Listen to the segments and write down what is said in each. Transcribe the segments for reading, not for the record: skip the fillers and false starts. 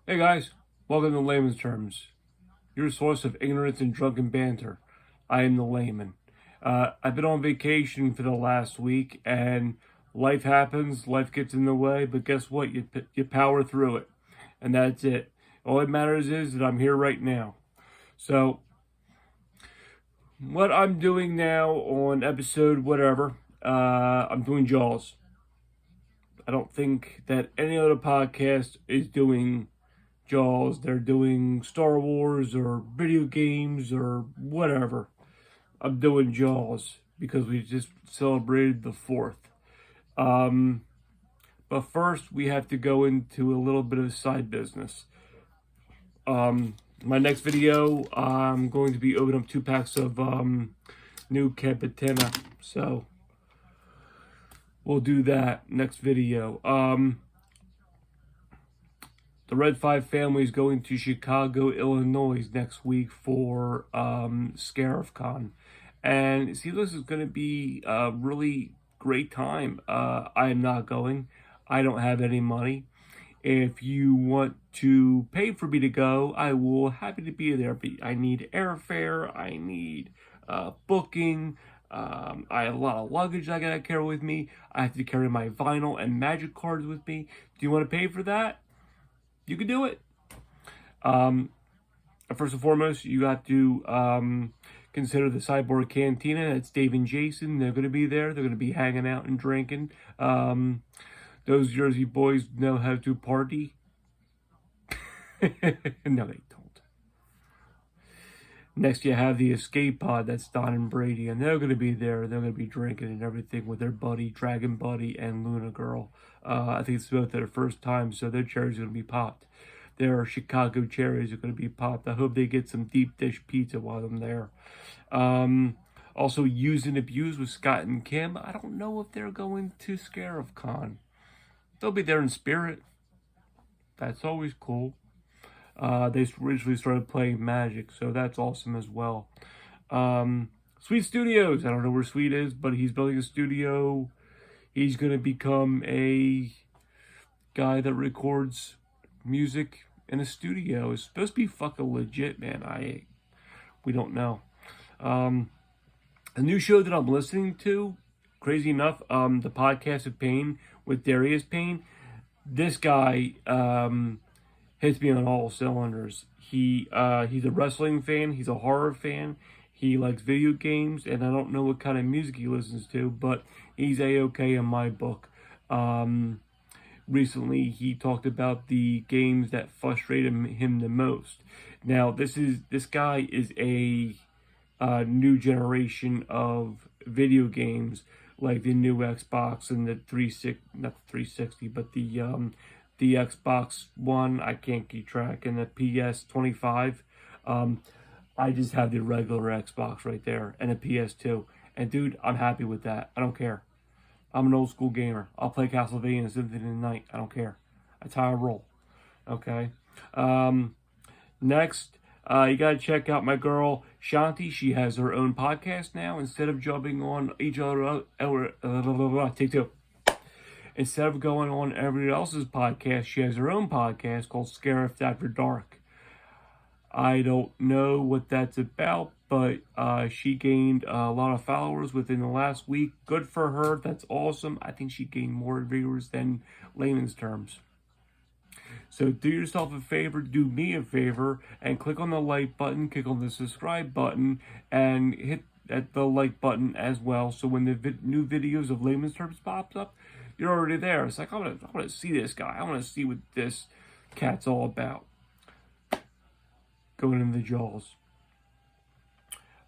Hey guys, welcome to Layman's Terms, your source of ignorance and drunken banter. I am the layman. I've been on vacation for the last week, and life happens, life gets in the way, but guess what? You power through it, and that's it. All that matters is that I'm here right now. So, what I'm doing now on episode whatever, I'm doing Jaws. I don't think that any other podcast is doing Jaws. They're doing Star Wars or video games or whatever. I'm doing Jaws because we just celebrated the 4th. Um, but first, we have to go into a little bit of side business. My next video, I'm going to be opening up 2 packs of new Capitana. So we'll do that next video. The Red 5 family is going to Chicago, Illinois next week for Scarif Con. And it seems like it's going to be a really great time. I am not going. I don't have any money. If you want to pay for me to go, I will happy to be there. But I need airfare. I need booking. I have a lot of luggage I gotta carry with me. I have to carry my vinyl and magic cards with me. Do you want to pay for that? You can do it. First and foremost, you have to consider the Cyborg Cantina. That's Dave and Jason. They're going to be there. They're going to be hanging out and drinking. Those Jersey boys know how to party. No, they don't. Next, you have the Escape Pod. That's Don and Brady. And they're going to be there. They're going to be drinking and everything with their buddy, Dragon Buddy, and Luna Girl. I think it's both their first time, so their cherries are going to be popped. Their Chicago cherries are going to be popped. I hope they get some deep dish pizza while I'm there. Also, Use and Abuse with Scott and Kim. I don't know if they're going to Scarif Con. They'll be there in spirit. That's always cool. They originally started playing Magic, so that's awesome as well. Sweet Studios. I don't know where Sweet is, but he's building a studio. He's going to become a guy that records music in a studio. It's supposed to be fucking legit, man. We don't know. A new show that I'm listening to, crazy enough, the Podcast of Pain with Darius Payne. This guy hits me on all cylinders. He's a wrestling fan. He's a horror fan. He likes video games, and I don't know what kind of music he listens to, but he's A-okay in my book. Recently, he talked about the games that frustrated him the most. Now, this guy is a new generation of video games, like the new Xbox and the not the 360, but the Xbox One. I can't keep track, and the PS25. I just have the regular Xbox right there and a PS2. And dude, I'm happy with that. I don't care. I'm an old school gamer. I'll play Castlevania Symphony of the Night. I don't care. That's how I roll. Okay. Next, you gotta check out my girl Shanti. She has her own podcast now. Instead of jumping on each other, take two. Instead of going on everybody else's podcast, she has her own podcast called Scarif After Dark. I don't know what that's about, but she gained a lot of followers within the last week. Good for her. That's awesome. I think she gained more viewers than Layman's Terms. So do yourself a favor, do me a favor, and click on the like button, click on the subscribe button, and hit the like button as well. So when the new videos of Layman's Terms pops up, you're already there. It's like, I want to see this guy. I want to see what this cat's all about. Going into the Jaws.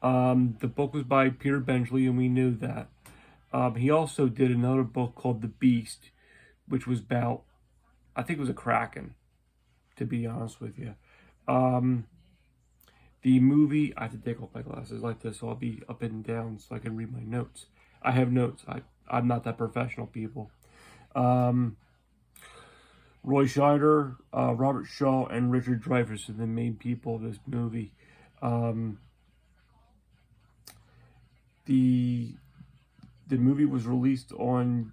The book was by Peter Benchley, and we knew that. He also did another book called The Beast, which was about, I think it was a kraken, to be honest with you. The movie, I have to take off my glasses like this, so I'll be up and down so I can read my notes. I have notes. I'm not that professional, people. Roy Scheider, Robert Shaw, and Richard Dreyfuss are the main people of this movie. The movie was released on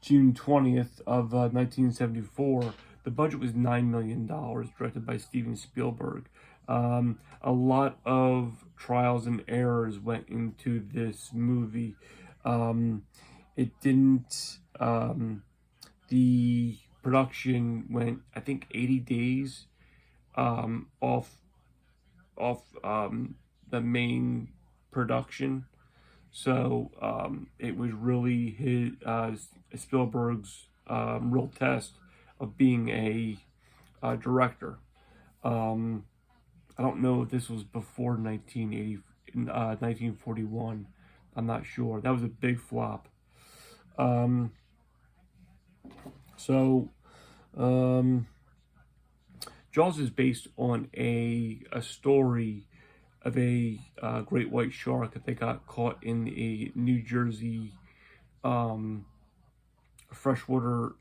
June 20th of 1974. The budget was $9 million, directed by Steven Spielberg. A lot of trials and errors went into this movie. It didn't, the production went, I think, 80 days off the main production. So it was really Spielberg's real test of being a director. I don't know if this was before 1941. I'm not sure. That was a big flop. So Jaws is based on a story of a great white shark that got caught in a New Jersey freshwater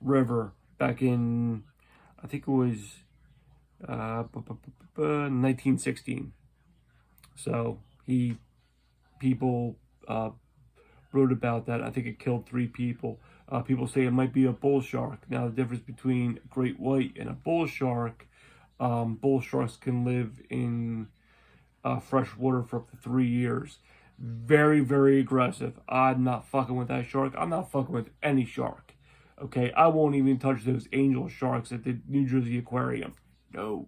river back in, I think it was 1916. So people wrote about that. I think it killed 3 people. People say it might be a bull shark. Now, the difference between a great white and a bull shark, bull sharks can live in fresh water for up to 3 years. Very, very aggressive. I'm not fucking with that shark. I'm not fucking with any shark. Okay, I won't even touch those angel sharks at the New Jersey Aquarium. No.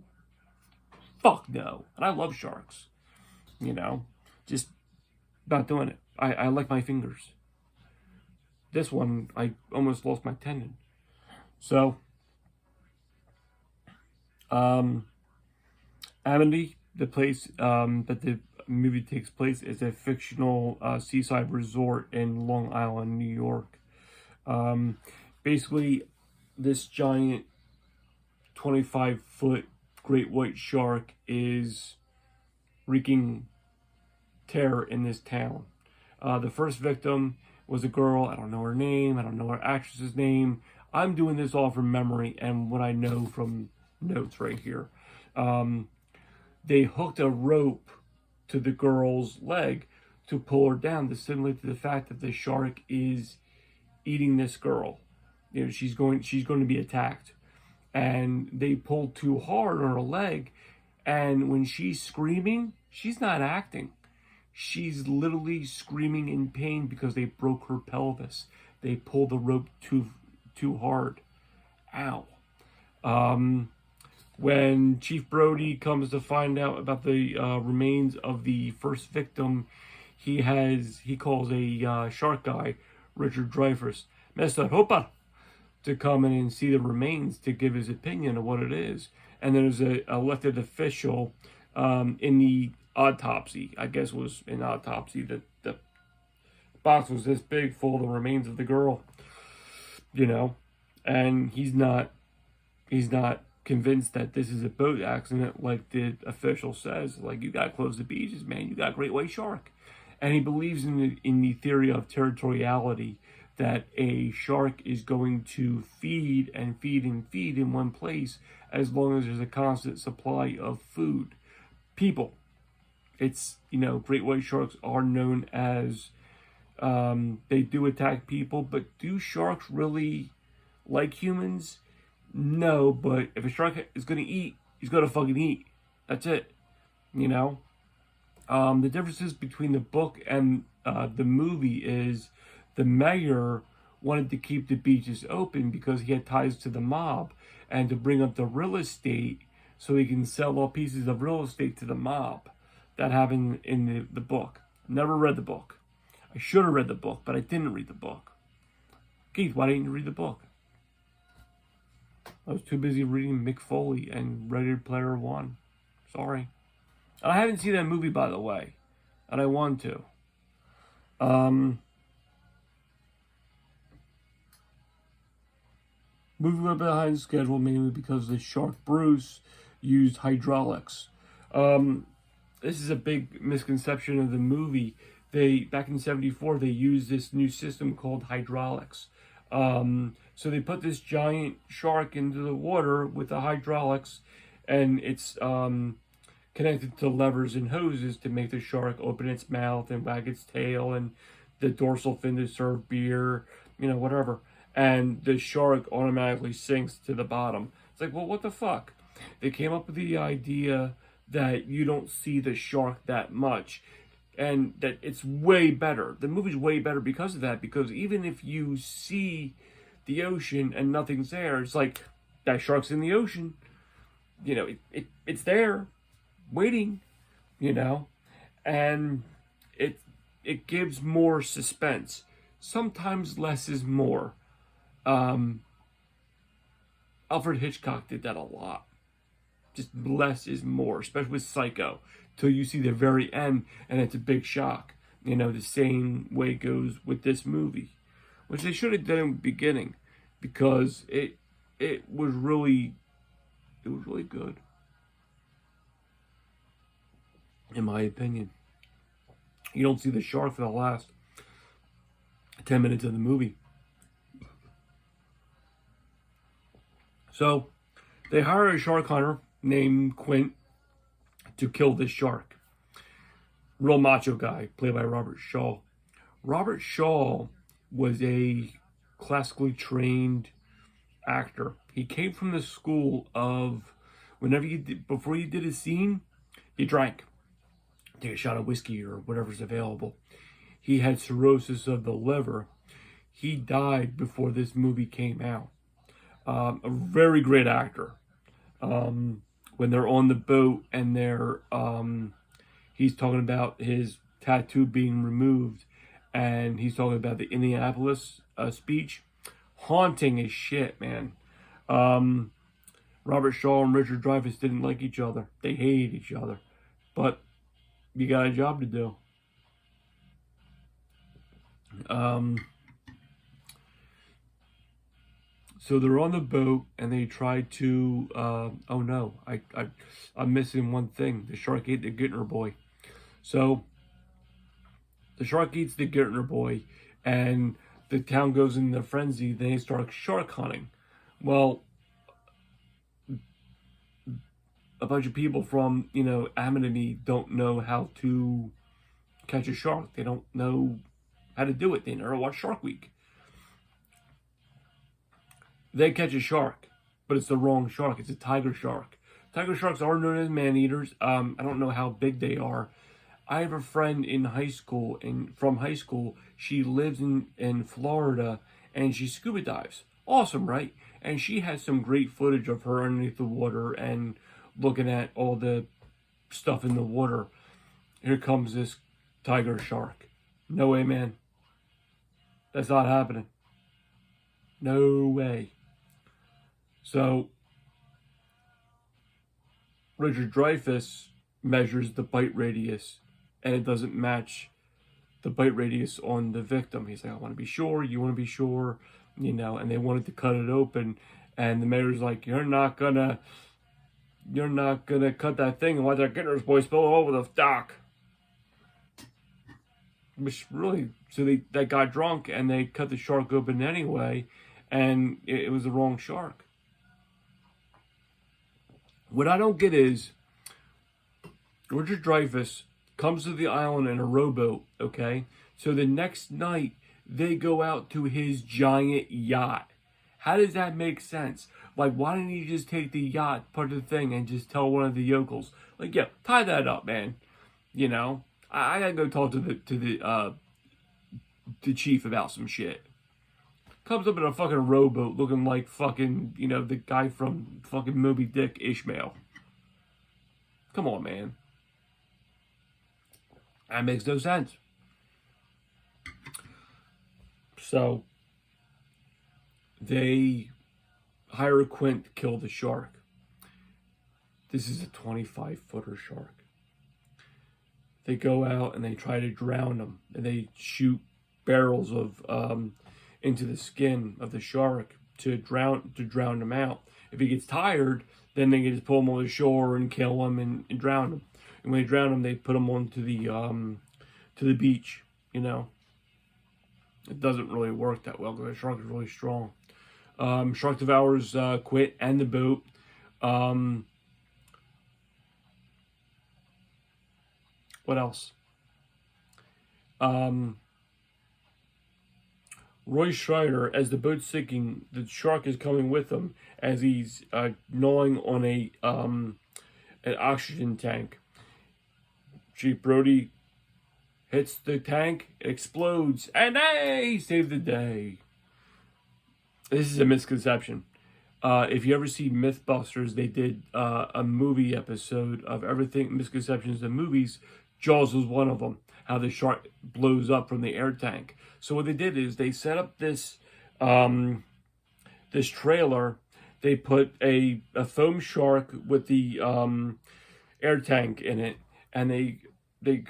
Fuck no. And I love sharks. You know, just not doing it. I like my fingers. This one, I almost lost my tendon. So, Amity, the place that the movie takes place, is a fictional seaside resort in Long Island, New York. Basically, this giant 25-foot great white shark is wreaking terror in this town. The first victim was a girl. I don't know her name. I don't know her actress's name. I'm doing this all from memory and what I know from notes right here. They hooked a rope to the girl's leg to pull her down, to simulate the fact that the shark is eating this girl. You know, she's going to be attacked. And they pulled too hard on her leg, and when she's screaming, she's not acting. She's literally screaming in pain because they broke her pelvis. They pulled the rope too hard. Ow. When Chief Brody comes to find out about the remains of the first victim, he calls a shark guy, Richard Dreyfuss, Mr. Hooper, to come in and see the remains to give his opinion of what it is. And there's a elected official in the autopsy, I guess was an autopsy, that the box was this big full of the remains of the girl, you know, and he's not convinced that this is a boat accident like the official says. Like, you gotta close the beaches, man, you got a great white shark. And he believes in the theory of territoriality, that a shark is going to feed and feed and feed in one place as long as there's a constant supply of food. People. It's, you know, great white sharks are known as, they do attack people, but do sharks really like humans? No, but if a shark is going to eat, he's going to fucking eat. That's it. You know? The differences between the book and the movie is the mayor wanted to keep the beaches open because he had ties to the mob and to bring up the real estate so he can sell all pieces of real estate to the mob. That happened in the book. Never read the book. I should have read the book, but I didn't read the book. Keith, why didn't you read the book? I was too busy reading Mick Foley and Ready Player One. Sorry. I haven't seen that movie, by the way, and I want to. Movie went behind schedule mainly because the shark Bruce used hydraulics. This is a big misconception of the movie. Back in '74, they used this new system called hydraulics. So they put this giant shark into the water with the hydraulics, and it's connected to levers and hoses to make the shark open its mouth and wag its tail, and the dorsal fin to serve beer, you know, whatever. and the shark automatically sinks to the bottom. It's like, well, what the fuck? They came up with the idea that you don't see the shark that much, and that it's way better. The movie's way better because of that, because even if you see the ocean and nothing's there, it's like, that shark's in the ocean. You know, it's there, waiting, you know, and it gives more suspense. Sometimes less is more. Um, Alfred Hitchcock did that a lot. Just less is more, especially with Psycho, till you see the very end, and it's a big shock. You know, the same way goes with this movie, which they should have done in the beginning, because it was really good, in my opinion. You don't see the shark for the last 10 minutes of the movie. So they hire a shark hunter named Quint to kill this shark. Real macho guy, played by Robert Shaw. Robert Shaw was a classically trained actor. He came from the school of, before you did a scene, you drank. Take a shot of whiskey or whatever's available. He had cirrhosis of the liver. He died before this movie came out. A very great actor. When they're on the boat and he's talking about his tattoo being removed, and he's talking about the Indianapolis speech. Haunting as shit, man. Robert Shaw and Richard Dreyfuss didn't like each other. They hated each other. But you got a job to do. So they're on the boat, and they try to, oh no, I'm missing one thing. The shark ate the Gittner boy. So the shark eats the Gittner boy, and the town goes into a frenzy. They start shark hunting. Well, a bunch of people from, Amity don't know how to catch a shark. They don't know how to do it. They never watch Shark Week. They catch a shark, but it's the wrong shark. It's a tiger shark. Tiger sharks are known as man-eaters. I don't know how big they are. I have a friend in high school, from high school, she lives in Florida, and she scuba dives. Awesome, right? And she has some great footage of her underneath the water and looking at all the stuff in the water. Here comes this tiger shark. No way, man. That's not happening. No way. So, Richard Dreyfuss measures the bite radius, and it doesn't match the bite radius on the victim. He's like, I want to be sure, you want to be sure, and they wanted to cut it open, and the mayor's like, you're not gonna cut that thing and let that Gittner's boy spill all over the dock. Which really, so they got drunk, and they cut the shark open anyway, and it was the wrong shark. What I don't get is, Richard Dreyfuss comes to the island in a rowboat, okay? So the next night, they go out to his giant yacht. How does that make sense? Like, why didn't he just take the yacht, put the thing, and just tell one of the yokels? Like, yeah, tie that up, man. I gotta go talk to the chief about some shit. Comes up in a fucking rowboat looking like fucking, the guy from fucking Moby Dick, Ishmael. Come on, man. That makes no sense. So, they hire Quint to kill the shark. This is a 25-footer shark. They go out and they try to drown him. And they shoot barrels of into the skin of the shark to drown him out. If he gets tired, then they can just pull him on the shore and kill him and drown him. And when they drown him, they put him onto the beach. It doesn't really work that well because the shark is really strong. Shark devours Quint and the boat. What else? Roy Schreider, as the boat's sinking, the shark is coming with him as he's gnawing on an oxygen tank. Chief Brody hits the tank, it explodes, and hey, saved the day. This is a misconception. If you ever see Mythbusters, they did a movie episode of everything misconceptions in movies. Jaws was one of them. How the shark blows up from the air tank. So what they did is they set up this this trailer. They put a foam shark with the air tank in it, and they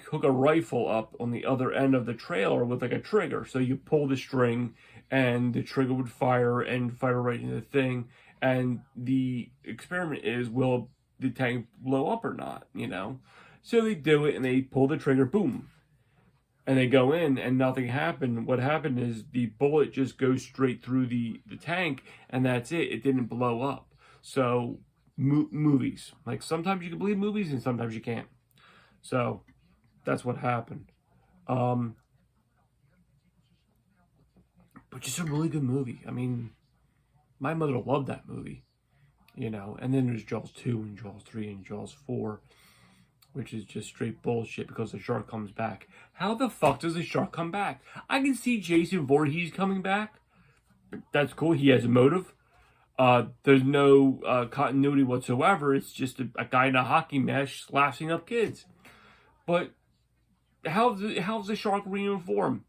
hook a rifle up on the other end of the trailer with like a trigger. So you pull the string, and the trigger would fire right into the thing. And the experiment is, will the tank blow up or not? You know. So they do it, and they pull the trigger, boom, and they go in, and nothing happened. What happened is the bullet just goes straight through the tank, and that's it. It didn't blow up. So movies, like sometimes you can believe movies, and sometimes you can't. So that's what happened. But just a really good movie. I mean, my mother loved that movie, you know. And then there's Jaws 2 and Jaws 3 and Jaws 4, which is just straight bullshit because the shark comes back. How the fuck does the shark come back? I can see Jason Voorhees coming back. That's cool. He has a motive. There's no continuity whatsoever. It's just a guy in a hockey mask slashing up kids. But how's the shark reinform?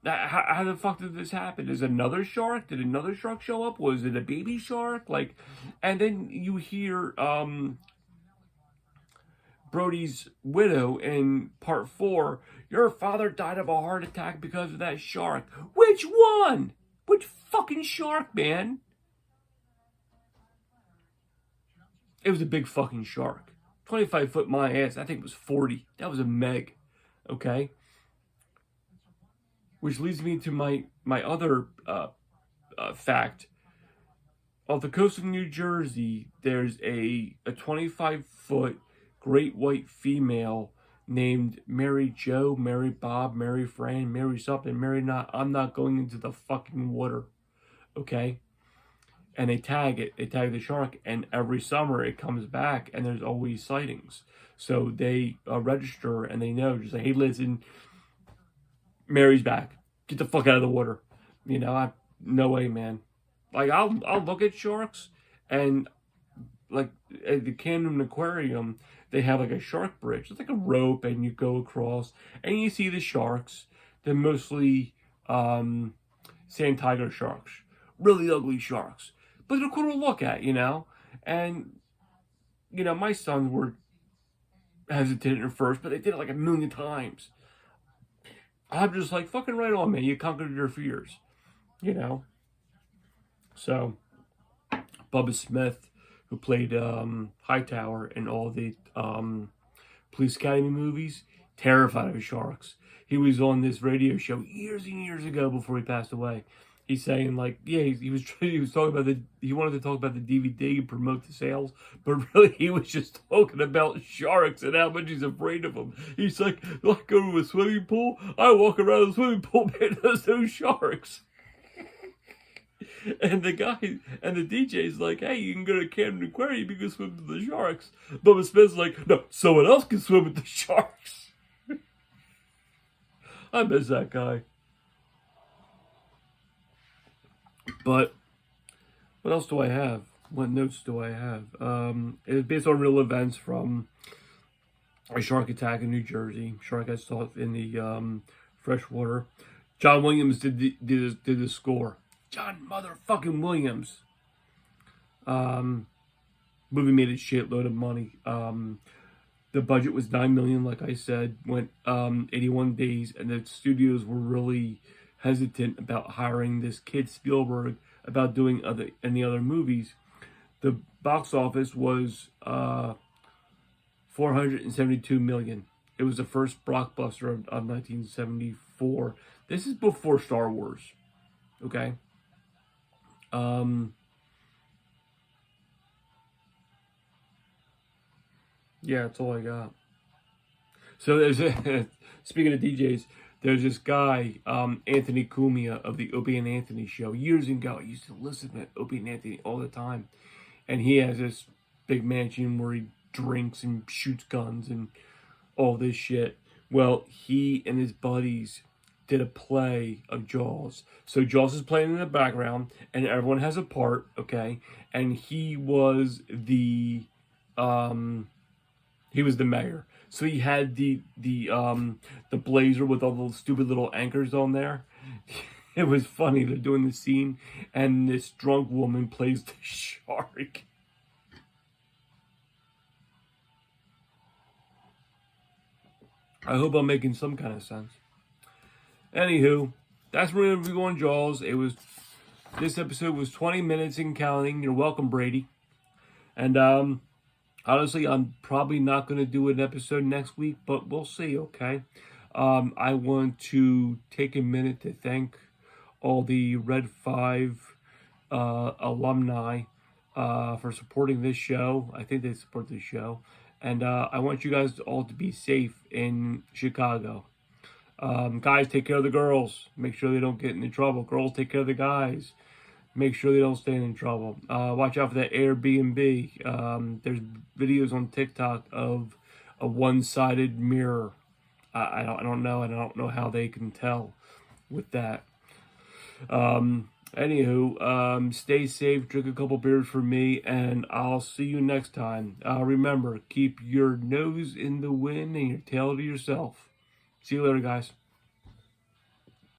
How the fuck did this happen? Is another shark? Did another shark show up? Was it a baby shark? Like, and then you hear Brody's widow in part 4. Your father died of a heart attack because of that shark. Which one? Which fucking shark, man? It was a big fucking shark. 25 foot my ass. I think it was 40. That was a meg. Okay? Which leads me to my other fact. Off the coast of New Jersey, there's a 25-foot great white female named Mary Jo, Mary Bob, Mary Fran, Mary something, Mary not. I'm not going into the fucking water. Okay? And they tag it. They tag the shark, and every summer it comes back, and there's always sightings. So they register, and they know, just like, hey, listen, Mary's back. Get the fuck out of the water. You know, no way, man. Like, I'll look at sharks, and like at the Camden Aquarium, they have like a shark bridge. It's like a rope, and you go across, and you see the sharks. They're mostly sand tiger sharks, really ugly sharks, but they're cool to look at, you know. And you know, my sons were hesitant at first, but they did it like a million times. I'm just like, fucking right on, man. You conquered your fears, you know. So, Bubba Smith, who played Hightower in all the Police Academy movies, terrified of sharks. He was on this radio show years and years ago before he passed away. He's saying, like, yeah, he was talking about he wanted to talk about the DVD and promote the sales, but really he was just talking about sharks and how much he's afraid of them. He's like, I go to a swimming pool, I walk around the swimming pool, man, there's no sharks. And the guy and the DJ's like, hey, you can go to Camden Aquarium, you can swim with the sharks. Bubba Smith's like, no, someone else can swim with the sharks. I miss that guy. But what else do I have? What notes do I have? It was based on real events from a shark attack in New Jersey. Shark got caught in the freshwater. John Williams did the score. John motherfucking Williams. Movie made a shitload of money. The budget was $9 million, like I said. Went 81 days, and the studios were really hesitant about hiring this kid Spielberg about doing any other movies. The box office was $472 million. It was the first blockbuster of 1974. This is before Star Wars. Okay. Yeah, that's all I got. So there's speaking of DJs, There's this guy, Anthony Cumia of the Opie and Anthony show. Years ago, I used to listen to Opie and Anthony all the time. And he has this big mansion where he drinks and shoots guns and all this shit. Well, he and his buddies did a play of Jaws. So Jaws is playing in the background, and everyone has a part, okay? And he was the mayor. So he had the blazer with all those stupid little anchors on there. It was funny. They're doing the scene, and this drunk woman plays the shark. I hope I'm making some kind of sense. Anywho, that's my review on Jaws. This episode was 20 minutes and counting. You're welcome, Brady. And honestly, I'm probably not going to do an episode next week, but we'll see. Okay. I want to take a minute to thank all the Red 5 alumni for supporting this show. I think they support this show. And I want you guys all to be safe in Chicago. Guys, take care of the girls. Make sure they don't get into trouble. Girls, take care of the guys. Make sure they don't stay in trouble. Watch out for that Airbnb. There's videos on TikTok of a one-sided mirror. I don't know. I don't know how they can tell with that. Anywho, stay safe, drink a couple beers for me, and I'll see you next time. Remember, keep your nose in the wind and your tail to yourself. See you later, guys.